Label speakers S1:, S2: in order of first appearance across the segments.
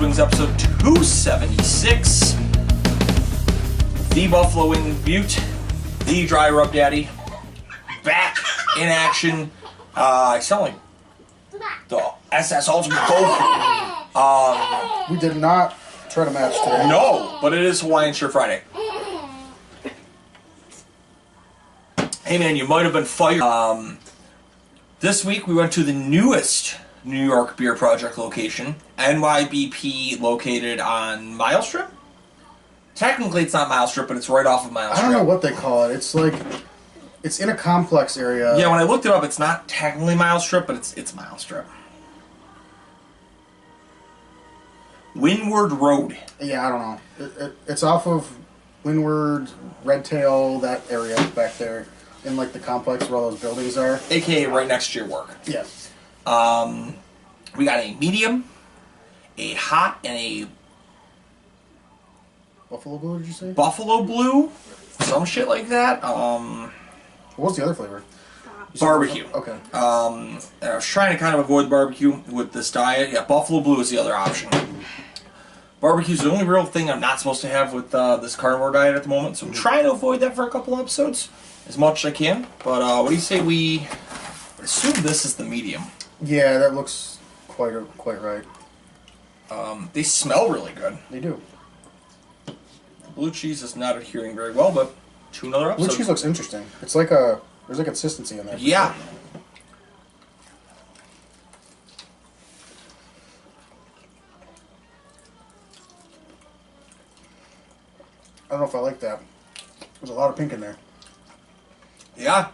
S1: Wings episode 276. The Buffalo Wing Butte, the Dry Rub Daddy, back in action. I sound like the SS Ultimate Gold.
S2: We did not try to match today.
S1: No, but it is Hawaiian Shirt Friday. Hey man, you might have been fired. This week we went to the newest New York Beer Project location, NYBP, located on Mile Strip. Technically it's not Mile Strip, but it's right off of Mile Strip.
S2: I don't know what they call it. It's like, it's in a complex area.
S1: Yeah, when I looked it up, it's not technically Mile Strip, but it's Mile Strip. Windward Road.
S2: Yeah, I don't know. It's off of Windward, Red Tail, that area back there, in like the complex where all those buildings are.
S1: AKA right next to your work.
S2: Yeah.
S1: We got a medium, a hot, and a
S2: Buffalo Blue, did you say?
S1: Buffalo Blue, some shit like that.
S2: What was the other flavor?
S1: Barbecue.
S2: Okay.
S1: And I was trying to kind of avoid barbecue with this diet. Yeah, Buffalo Blue is the other option. Barbecue's the only real thing I'm not supposed to have with this carnivore diet at the moment, so I'm trying to avoid that for a couple episodes as much as I can. But what do you say we assume this is the medium?
S2: Yeah, that looks quite right.
S1: They smell really good.
S2: They do.
S1: Blue cheese is not adhering very well, but to another episode.
S2: Blue cheese looks interesting. It's like there's a consistency in there.
S1: Yeah.
S2: I don't know if I like that. There's a lot of pink in there.
S1: Yeah.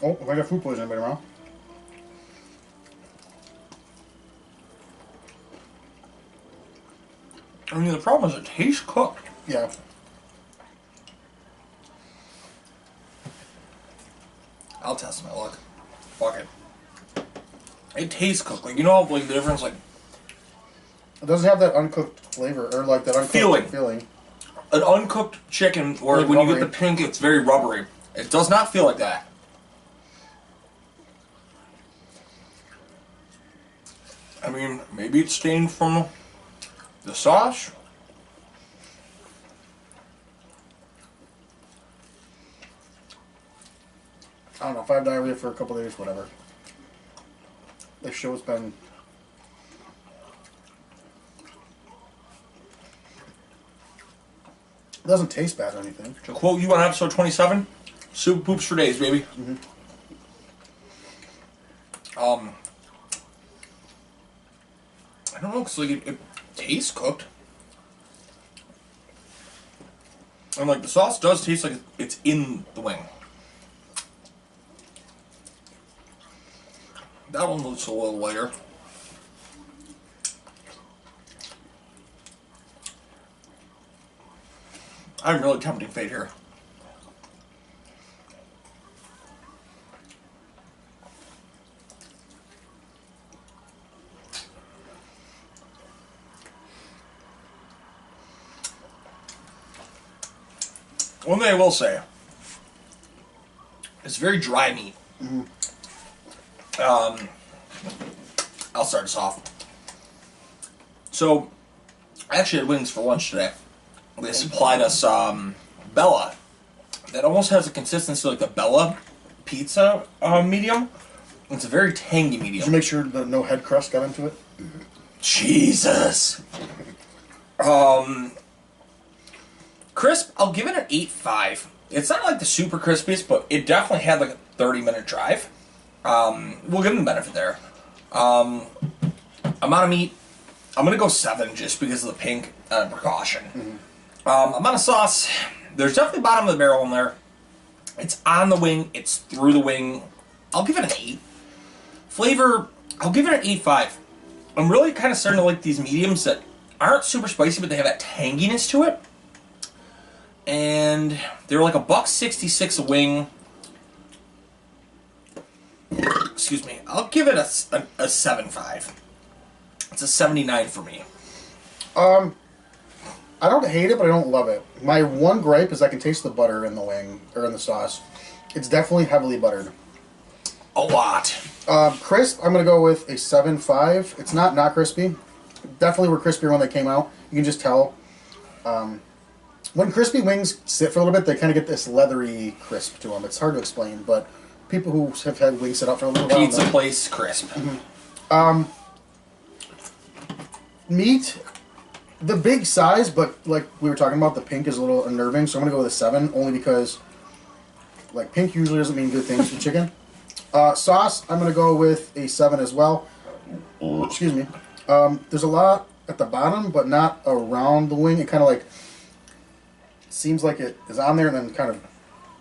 S2: Oh, if I got food poisoning anybody tomorrow.
S1: I mean, the problem is it tastes cooked.
S2: Yeah.
S1: I'll test my luck. Fuck it. It tastes cooked. Like, you know, like the difference, like
S2: It doesn't have that uncooked flavor, or like that uncooked feeling.
S1: an uncooked chicken, or
S2: Like
S1: when you
S2: rubbery.
S1: get the pink, it's very rubbery. It does not feel like that. I mean, maybe it's stained from the sauce.
S2: I don't know, if I have diarrhea for a couple days, whatever. This show's been... It doesn't taste bad or anything.
S1: To quote you on episode 27, soup poops for days, baby.
S2: Mm-hmm.
S1: I don't know, because like it tastes cooked. And like the sauce does taste like it's in the wing. That one looks a little lighter. I'm really tempting fate here. One thing I will say, it's very dry meat.
S2: Mm-hmm.
S1: I'll start us off. So, I actually had wings for lunch today. They supplied us Bella. That almost has a consistency like the Bella pizza medium. It's a very tangy medium.
S2: Did you make sure that no head crust got into it?
S1: Jesus. Crisp, I'll give it an 8.5. It's not like the super crispiest, but it definitely had like a 30-minute drive. We'll give them the benefit there. Amount of meat, I'm going to go 7 just because of the pink precaution.
S2: Mm-hmm.
S1: Amount of sauce, there's definitely bottom of the barrel in there. It's on the wing, it's through the wing. I'll give it an 8. Flavor, I'll give it an 8.5. I'm really kind of starting to like these mediums that aren't super spicy, but they have that tanginess to it. And they're like $1.66 a wing. Excuse me. I'll give it a 7.5. It's a 79 for me.
S2: I don't hate it, but I don't love it. My one gripe is I can taste the butter in the wing, or in the sauce. It's definitely heavily buttered.
S1: A lot.
S2: Crisp, I'm going to go with a 7.5. It's not crispy. Definitely were crispier when they came out. You can just tell. When crispy wings sit for a little bit, they kind of get this leathery crisp to them. It's hard to explain, but people who have had wings sit out for a little while
S1: Pizza
S2: know.
S1: place crisp.
S2: Meat, the big size, but like we were talking about, the pink is a little unnerving, so I'm going to go with a 7, only because like pink usually doesn't mean good things for chicken. Sauce, I'm going to go with a 7 as well. Excuse me. There's a lot at the bottom, but not around the wing. It kind of like seems like it is on there and then kind of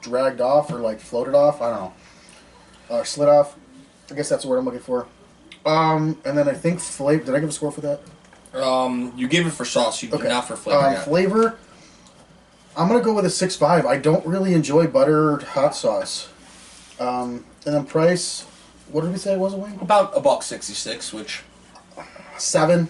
S2: dragged off or like floated off. I don't know. Slid off. I guess that's the word I'm looking for. And then I think flavor. Did I give a score for that?
S1: You gave it for sauce. You did not for flavor yet.
S2: Flavor, I'm going to go with a 6.5. I don't really enjoy buttered hot sauce. And then price, what did we say it was a wing?
S1: About $1.66, which
S2: 7.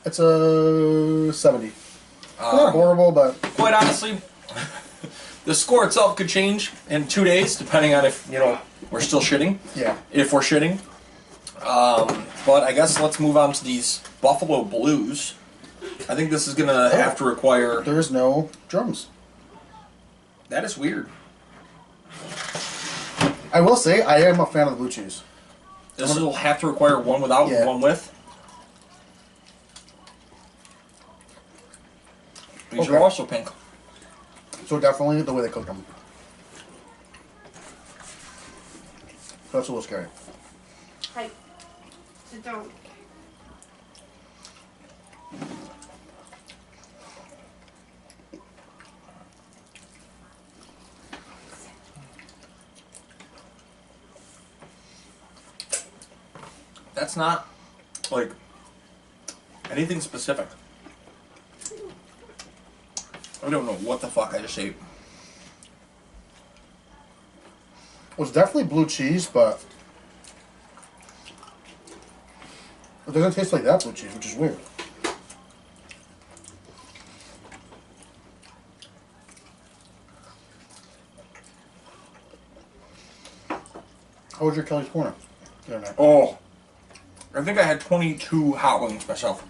S2: It's a 70. Not horrible, but
S1: quite honestly, the score itself could change in 2 days, depending on if we're still shitting.
S2: yeah.
S1: If we're shitting. But I guess let's move on to these Buffalo Blues. I think this is gonna have to require.
S2: There's no drums.
S1: That is weird.
S2: I will say I am a fan of the blue cheese.
S1: This will have to require one without and one with. These are also pink.
S2: So definitely the way they cook them. That's a little scary.
S3: Hi. Sit down.
S1: That's not like anything specific. I don't know what the fuck I just ate.
S2: Well, it's definitely blue cheese, but it doesn't taste like that blue cheese, which is weird. How was your Kelly's Corner?
S1: Oh, I think I had 22 hot wings myself.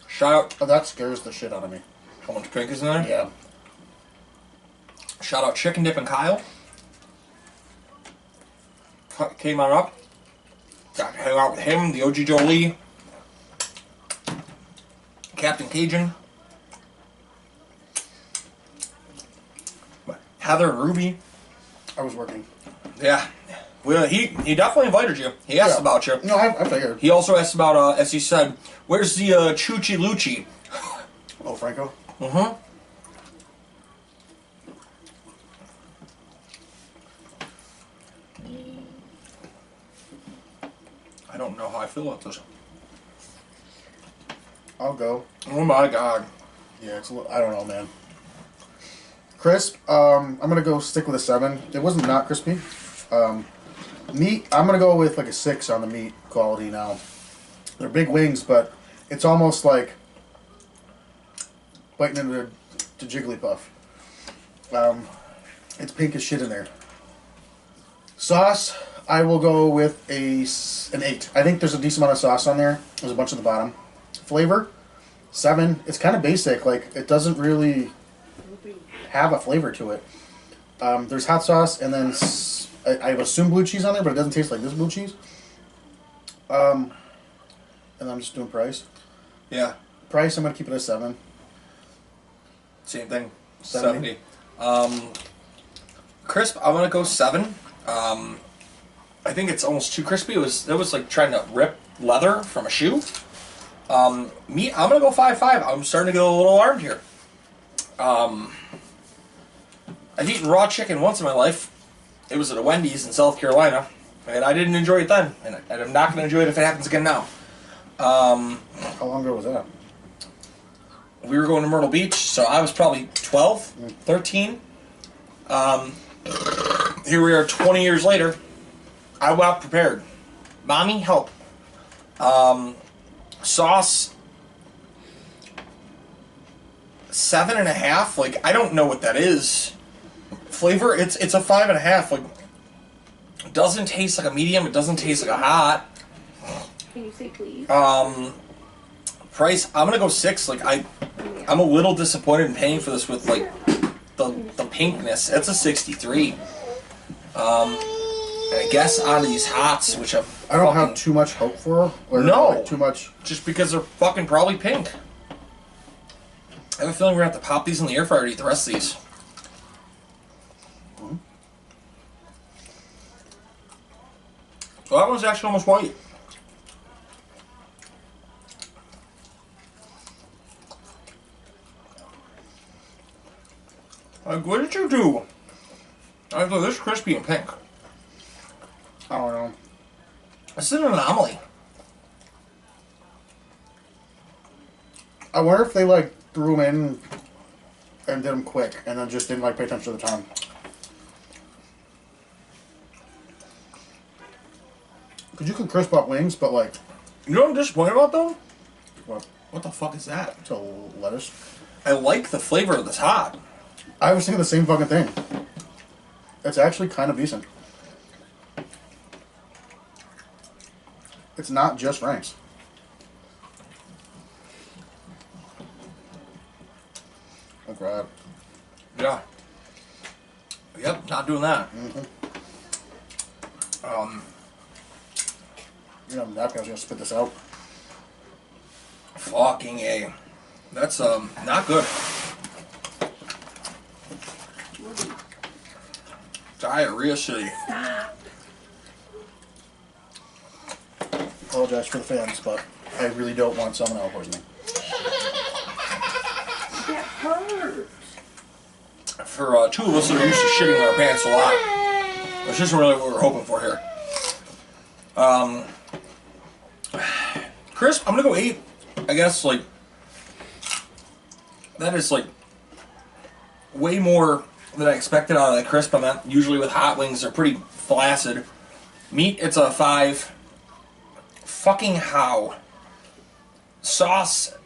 S1: Shout out.
S2: Oh, that scares the shit out of me.
S1: How much pink is in there?
S2: Yeah.
S1: Shout out Chicken Dip and Kyle. Came on up. Got to hang out with him, the OG Jolie, Captain Cajun, Heather and Ruby.
S2: I was working.
S1: Yeah. Well, he definitely invited you. He asked about you.
S2: No, I figured.
S1: He also asked about, as he said, where's the Chuchi Lucci?
S2: Oh, Franco?
S1: Mm-hmm. I don't know how I feel about this.
S2: I'll go.
S1: Oh my god.
S2: Yeah, it's a little, I don't know, man. Crisp, I'm going to go stick with a 7. It wasn't not crispy. Meat, I'm going to go with like a 6 on the meat quality now. They're big wings, but it's almost like biting into Jigglypuff. It's pink as shit in there. Sauce, I will go with an 8. I think there's a decent amount of sauce on there. There's a bunch at the bottom. Flavor, 7. It's kind of basic. Like, it doesn't really have a flavor to it. There's hot sauce, and then I assume blue cheese on there, but it doesn't taste like this blue cheese. And I'm just doing price.
S1: Yeah.
S2: Price, I'm going to keep it at 7.
S1: Same thing.
S2: 70.
S1: Crisp, I'm gonna go 7. I think it's almost too crispy. It was like trying to rip leather from a shoe. Meat, I'm gonna go 5.5. I'm starting to get a little alarmed here. I've eaten raw chicken once in my life. It was at a Wendy's in South Carolina, and I didn't enjoy it then, and I'm not gonna enjoy it if it happens again now.
S2: How long ago was that?
S1: We were going to Myrtle Beach, so I was probably 12, 13. Here we are 20 years later. I went out prepared. Mommy, help. Sauce, 7.5. Like, I don't know what that is. Flavor, it's a 5.5. Like, it doesn't taste like a medium. It doesn't taste like a hot.
S3: Can you say please?
S1: Price, I'm gonna go 6. Like, I'm a little disappointed in paying for this with like the pinkness. It's a 63. And I guess on these hots, which
S2: I don't have too much hope for. Or
S1: No.
S2: like, too much.
S1: just because they're fucking probably pink. I have a feeling we're gonna have to pop these in the air fryer to eat the rest of these. So that one's actually almost white. Like, what did you do? I go this crispy and pink.
S2: I don't know.
S1: This is an anomaly.
S2: I wonder if they like threw them in and did them quick, and then just didn't like pay attention to the time. Cause you can crisp up wings, but like,
S1: You know what I'm disappointed about though?
S2: what?
S1: What the fuck is that?
S2: It's a lettuce.
S1: I like the flavor of this hot.
S2: I was thinking the same fucking thing. It's actually kind of decent. It's not just Frank's. Oh, crap.
S1: Yeah. Yep, not doing that.
S2: You know, napkin, I was gonna spit this out.
S1: Fucking A. That's not good. Diarrhea City.
S2: Apologize for the fans, but I really don't want salmonella poisoning.
S3: That hurts.
S1: For two of us that are used to shitting our pants a lot, which isn't really what we're hoping for here. Crisp, I'm gonna go 8. I guess, like, that is, like, way more than I expected out of that crisp. I mean, usually with hot wings, they're pretty flaccid. Meat, it's a 5. Fucking how. Sauce,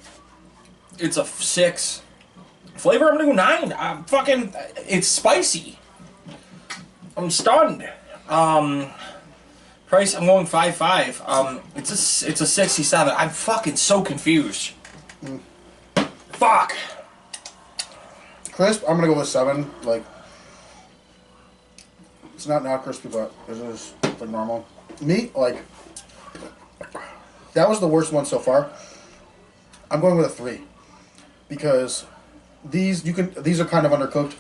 S1: it's a 6. Flavor, I'm gonna go 9. I'm fucking, it's spicy. I'm stunned. Price, I'm going 5.5. It's a 67. I'm fucking so confused. Fuck.
S2: Crisp, I'm gonna go with 7. Like, it's not crispy, but it is like normal. Meat, like, that was the worst one so far. I'm going with a 3 because these are kind of undercooked.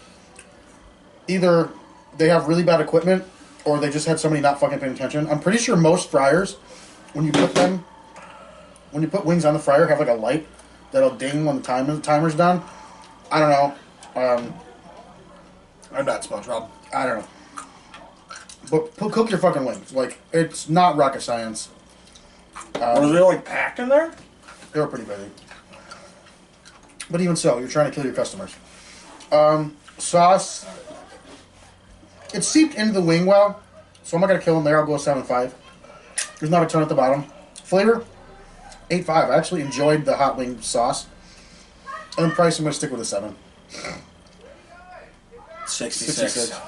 S2: Either they have really bad equipment, or they just had somebody not fucking paying attention. I'm pretty sure most fryers, when you put wings on the fryer, have like a light that'll ding when the timer's done. I don't know.
S1: I'm not SpongeBob.
S2: I don't know. But cook your fucking wings. Like, it's not rocket science.
S1: Were they like packed in there?
S2: They were pretty busy. But even so, you're trying to kill your customers. Sauce. It's seeped into the wing well, so I'm not going to kill them there. I'll go 7.5. There's not a ton at the bottom. Flavor, 8.5. I actually enjoyed the hot wing sauce. And then price, I'm going to stick with a 7.
S1: 66.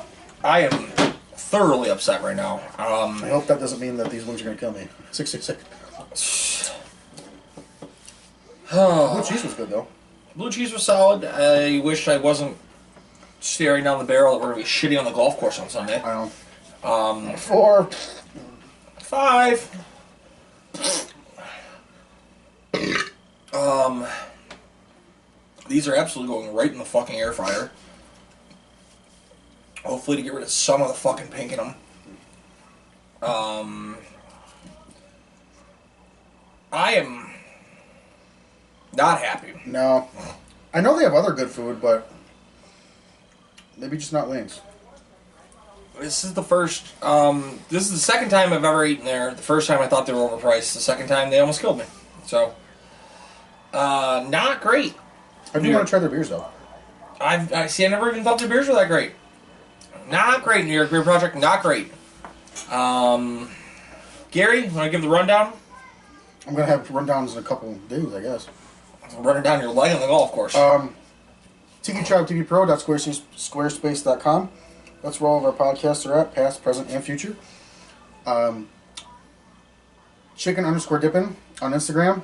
S1: I am thoroughly upset right now.
S2: I hope that doesn't mean that these wings are going to kill me. 66. Blue cheese was good, though.
S1: Blue cheese was solid. I wish I wasn't staring down the barrel that we're going to be shitting on the golf course on Sunday.
S2: I don't. 4.
S1: 5. These are absolutely going right in the fucking air fryer. Hopefully to get rid of some of the fucking pink in them. I am not happy.
S2: No. I know they have other good food, but maybe just not wings.
S1: This is the first, this is the second time I've ever eaten there. The first time I thought they were overpriced. The second time they almost killed me. So, not great.
S2: I do want to try their beers, though.
S1: I never even thought their beers were that great. Not great, New York Beer Project. Not great. Gary, want to give the rundown?
S2: I'm going to have rundowns in a couple days, I guess.
S1: Running down your leg on the golf course.
S2: TikiTribeTVPro.squarespace.com. That's where all of our podcasts are at, past, present, and future. Chicken_dippin' on Instagram.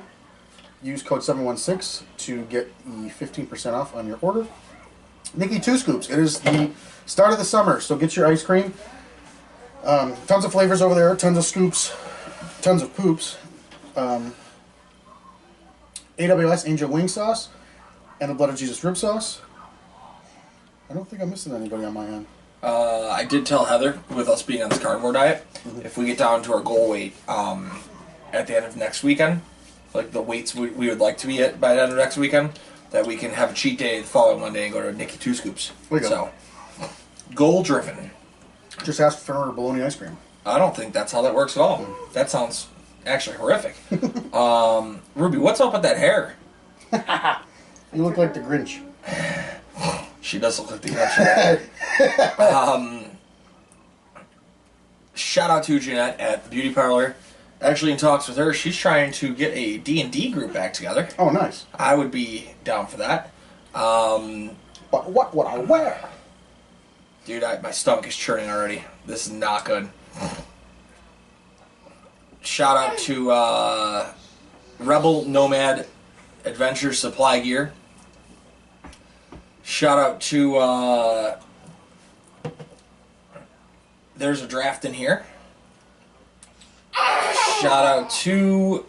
S2: Use code 716 to get the 15% off on your order. Nikki 2 Scoops. It is the start of the summer, so get your ice cream. Tons of flavors over there, tons of scoops, tons of poops. AWS Angel Wing Sauce and the Blood of Jesus Rib Sauce. I don't think I'm missing anybody on my end.
S1: I did tell Heather, with us being on this carnivore diet, if we get down to our goal weight at the end of next weekend, like the weights we would like to be at by the end of next weekend, that we can have a cheat day the following Monday and go to Nikki 2 Scoops.
S2: There you go.
S1: So, goal driven.
S2: Just ask for bologna ice cream.
S1: I don't think that's how that works at all. That sounds actually horrific. Ruby, what's up with that hair?
S2: You look like the Grinch.
S1: She does look like the Grinch. Shout out to Jeanette at the beauty parlor. Actually, in talks with her, she's trying to get a D&D group back together.
S2: Oh, nice.
S1: I would be down for that.
S2: But what would I wear?
S1: Dude, my stomach is churning already. This is not good. Shout out to Rebel Nomad Adventure Supply Gear. Shout out to there's a draft in here. Shout out to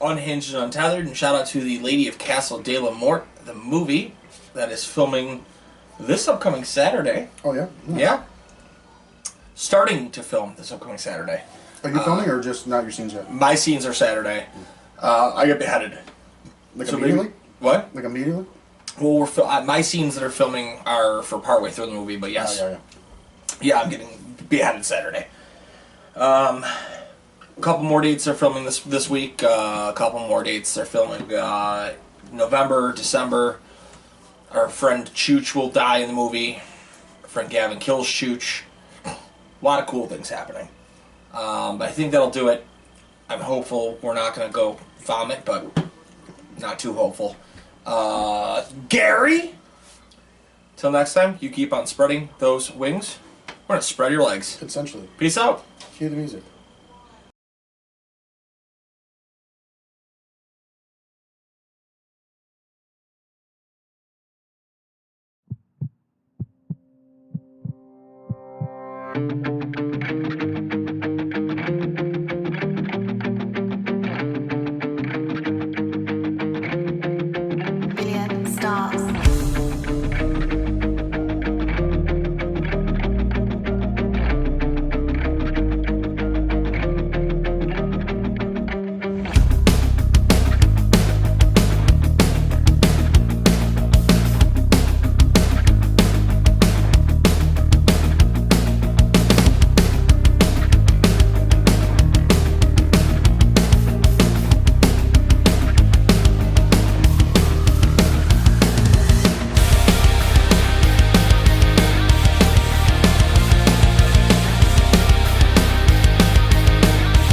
S1: Unhinged and Untethered, and shout out to the Lady of Castle de la Mort, the movie that is filming this upcoming Saturday.
S2: Oh, yeah?
S1: Yeah. Starting to film this upcoming Saturday.
S2: Are you filming or just not your scenes yet?
S1: My scenes are Saturday. I get beheaded.
S2: Like
S1: So
S2: immediately?
S1: What?
S2: Like immediately?
S1: Well, my scenes that are filming are for partway through the movie, but yes.
S2: Oh, yeah.
S1: Yeah, I'm getting beheaded Saturday. A couple more dates are filming this week. A couple more dates are filming November, December. Our friend Chooch will die in the movie. Our friend Gavin kills Chooch. A lot of cool things happening. But I think that'll do it. I'm hopeful we're not going to go vomit, but not too hopeful. Gary? Till next time, you keep on spreading those wings. We're going to spread your legs.
S2: Essentially.
S1: Peace out.
S2: Cue the music.